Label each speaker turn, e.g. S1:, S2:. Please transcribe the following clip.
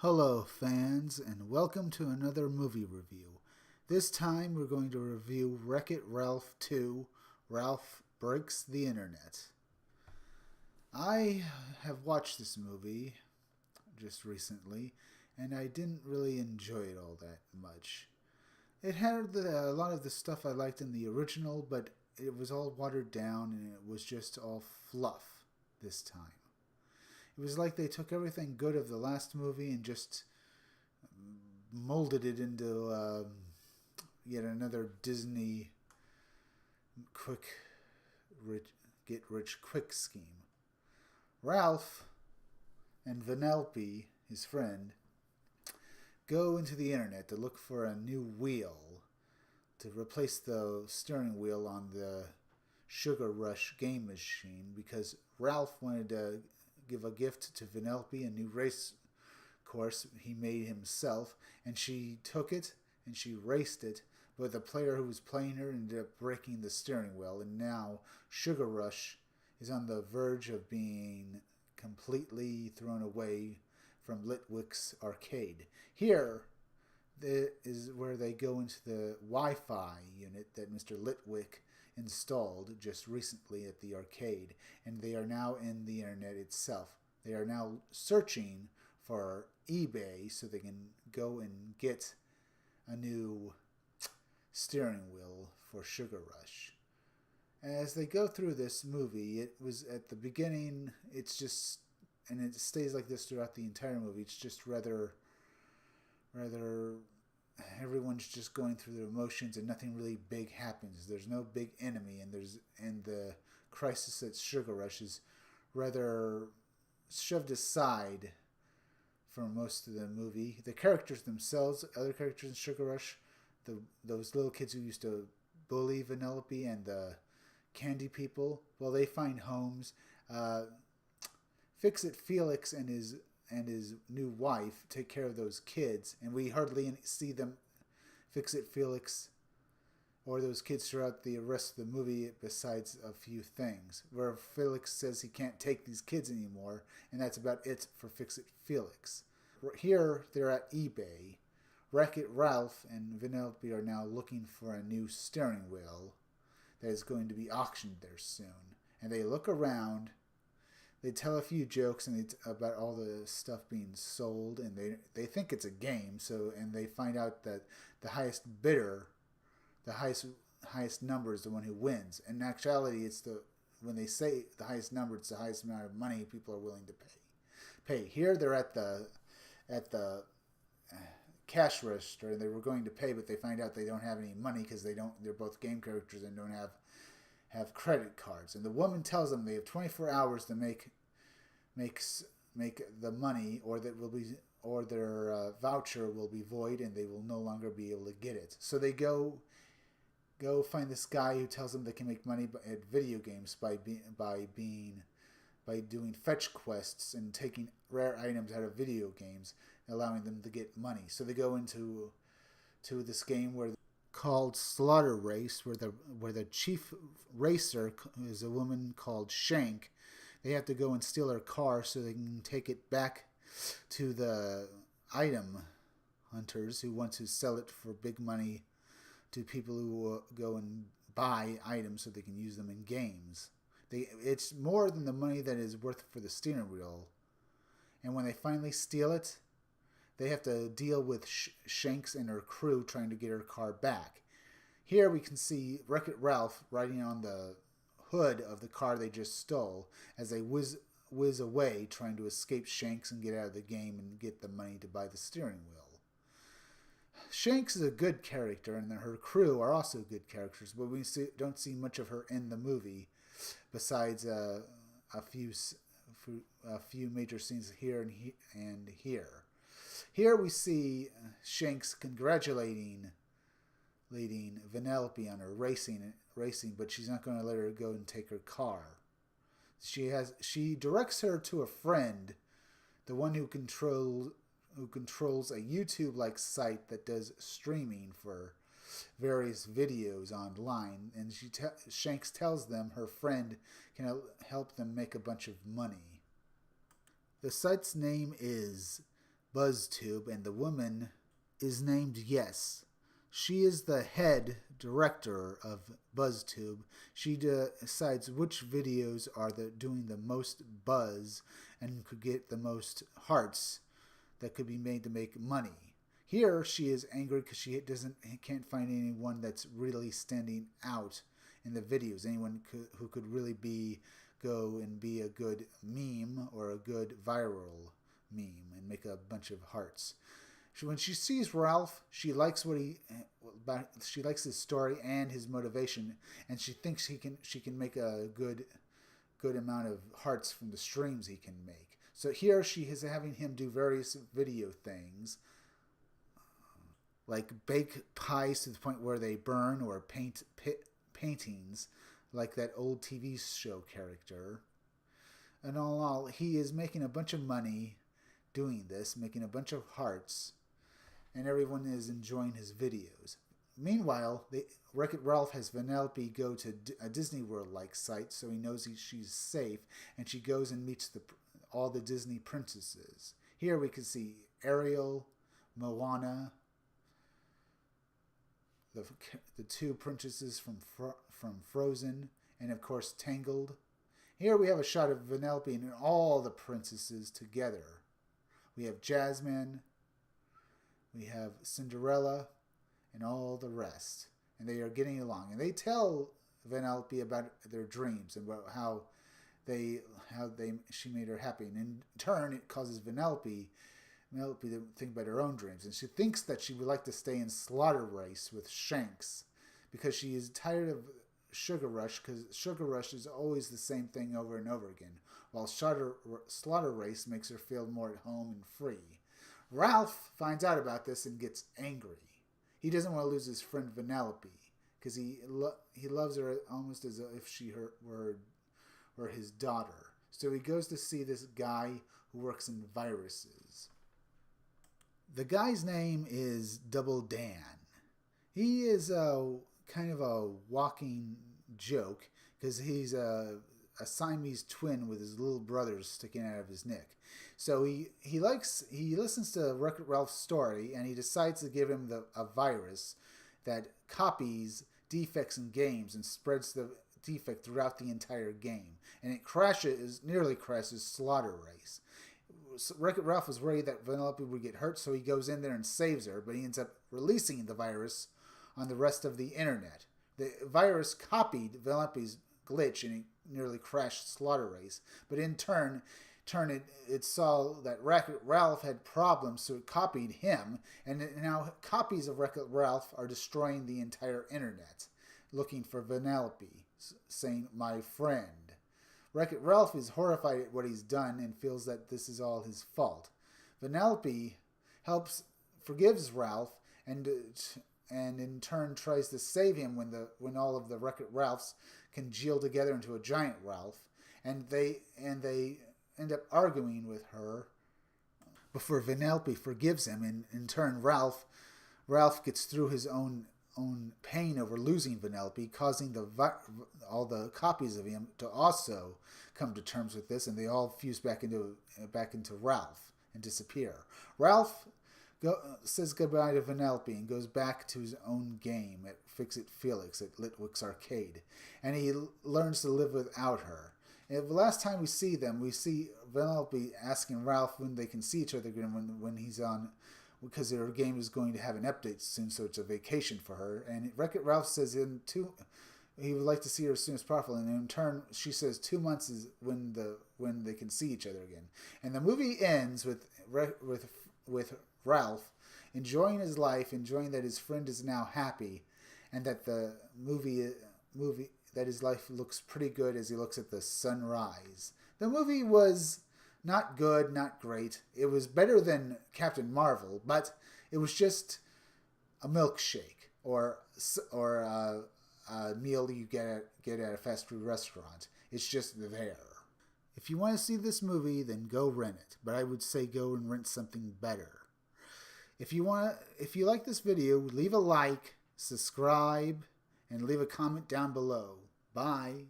S1: Hello, fans, and welcome to another movie review. This time we're going to review Wreck-It Ralph 2, Ralph Breaks the Internet. I have watched this movie just recently, and I didn't really enjoy it all that much. It had a lot of the stuff I liked in the original, but it was all watered down and it was just all fluff this time. It was like they took everything good of the last movie and just molded it into yet another Disney quick get rich quick scheme. Ralph and Vanellope, his friend, go into the internet to look for a new wheel to replace the steering wheel on the Sugar Rush game machine because Ralph wanted to give a gift to Vanellope, a new race course he made himself, and she took it and she raced it, but the player who was playing her ended up breaking the steering wheel, and now Sugar Rush is on the verge of being completely thrown away from Litwick's arcade. Here is where they go into the Wi-Fi unit that Mr. Litwick installed just recently at the arcade, and they are now in the internet itself. They are now searching for eBay so they can go and get a new steering wheel for Sugar Rush. As they go through this movie, it was at the beginning, it's just, and it stays like this throughout the entire movie, it's just rather everyone's just going through their emotions and nothing really big happens. There's no big enemy, and the crisis at Sugar Rush is rather shoved aside for most of the movie. The characters themselves, other characters in Sugar Rush, those little kids who used to bully Vanellope and the candy people, well, they find homes. Fix-It Felix and his new wife take care of those kids, and we hardly see them, Fix-It Felix or those kids, throughout the rest of the movie, besides a few things where Felix says he can't take these kids anymore, and that's about it for Fix-It Felix. Here they're at eBay. Wreck-It Ralph and Vanellope are now looking for a new steering wheel that is going to be auctioned there soon, and they look around. They tell a few jokes about all the stuff being sold, and they think it's a game. And they find out that the highest bidder, the highest number, is the one who wins. In actuality, when they say the highest number, it's the highest amount of money people are willing to pay. Here they're at the cash register, and they were going to pay, but they find out they don't have any money because they're both game characters and don't have credit cards, and the woman tells them they have 24 hours to make the money, or their voucher will be void, and they will no longer be able to get it. So they go find this guy who tells them they can make money at video games by doing fetch quests and taking rare items out of video games, allowing them to get money. So they go into this game called Slaughter Race, where the chief racer is a woman called Shank. They have to go and steal her car so they can take it back to the item hunters who want to sell it for big money to people who go and buy items so they can use them in games. It's more than the money that is worth for the steering wheel. And when they finally steal it, they have to deal with Shanks and her crew trying to get her car back. Here we can see Wreck-It Ralph riding on the hood of the car they just stole as they whiz away trying to escape Shanks and get out of the game and get the money to buy the steering wheel. Shanks is a good character, and her crew are also good characters, but we don't see much of her in the movie besides a few major scenes here and here. Here we see Shanks congratulating Vanellope on her racing, but she's not going to let her go and take her car. She directs her to a friend, the one who controls a YouTube-like site that does streaming for various videos online, and Shanks tells them her friend can help them make a bunch of money. The site's name is BuzzTube, and the woman is named Yes. She is the head director of BuzzTube. She decides which videos are doing the most buzz and could get the most hearts that could be made to make money. Here, she is angry because she can't find anyone that's really standing out in the videos. Anyone who could really go and be a good meme or a good viral meme and make a bunch of hearts. When she sees Ralph, she likes she likes his story and his motivation, and she thinks she can make a good amount of hearts from the streams he can make. So here she is having him do various video things, like bake pies to the point where they burn, or paint paintings like that old TV show character. And all, he is making a bunch of money doing this, making a bunch of hearts, and everyone is enjoying his videos. Meanwhile, Wreck-It Ralph has Vanellope go to a Disney World-like site so he knows she's safe, and she goes and meets all the Disney princesses. Here we can see Ariel, Moana, the two princesses from Frozen, and of course Tangled. Here we have a shot of Vanellope and all the princesses together. We have Jasmine, we have Cinderella, and all the rest. And they are getting along. And they tell Vanellope about their dreams and about how she made her happy. And in turn, it causes Vanellope to think about her own dreams. And she thinks that she would like to stay in Slaughter Race with Shanks because she is tired of Sugar Rush, because Sugar Rush is always the same thing over and over again, while Slaughter Race makes her feel more at home and free. Ralph finds out about this and gets angry. He doesn't want to lose his friend Vanellope because he loves her almost as if she were his daughter. So he goes to see this guy who works in viruses. The guy's name is Double Dan. He is kind of a walking joke because he's a Siamese twin with his little brothers sticking out of his neck. So he listens to Wreck-It Ralph's story, and he decides to give him a virus that copies defects in games and spreads the defect throughout the entire game. And it nearly crashes Slaughter Race. Wreck-It Ralph was worried that Vanellope would get hurt, so he goes in there and saves her, but he ends up releasing the virus on the rest of the internet. The virus copied Vanellope's glitch and it nearly crashed Slaughter Race, but in turn it saw that Wreck-It Ralph had problems, so it copied him, and now copies of Wreck-It Ralph are destroying the entire internet, looking for Vanellope, saying, "My friend." Wreck-It Ralph is horrified at what he's done and feels that this is all his fault. Vanellope forgives Ralph, and in turn tries to save him when all of the Wreck-It Ralphs congeal together into a giant Ralph, and they end up arguing with her before Vanellope forgives him, and in turn Ralph gets through his own pain over losing Vanellope, causing all the copies of him to also come to terms with this, and they all fuse back into Ralph and disappear. Ralph says goodbye to Vanellope and goes back to his own game at Fix-It Felix at Litwick's Arcade, and he learns to live without her. And the last time we see them, we see Vanellope asking Ralph when they can see each other again when he's on, because their game is going to have an update soon, so it's a vacation for her. And Wreck-It Ralph says he would like to see her as soon as possible, and in turn she says 2 months is when they can see each other again. And the movie ends with Ralph enjoying his life, enjoying that his friend is now happy, and that the movie that his life looks pretty good as he looks at the sunrise. The movie was not good, not great. It was better than Captain Marvel, but it was just a milkshake or a meal you get at a fast food restaurant. It's just there. If you want to see this movie, then go rent it. But I would say go and rent something better. If you like this video, leave a like, subscribe, and leave a comment down below. Bye.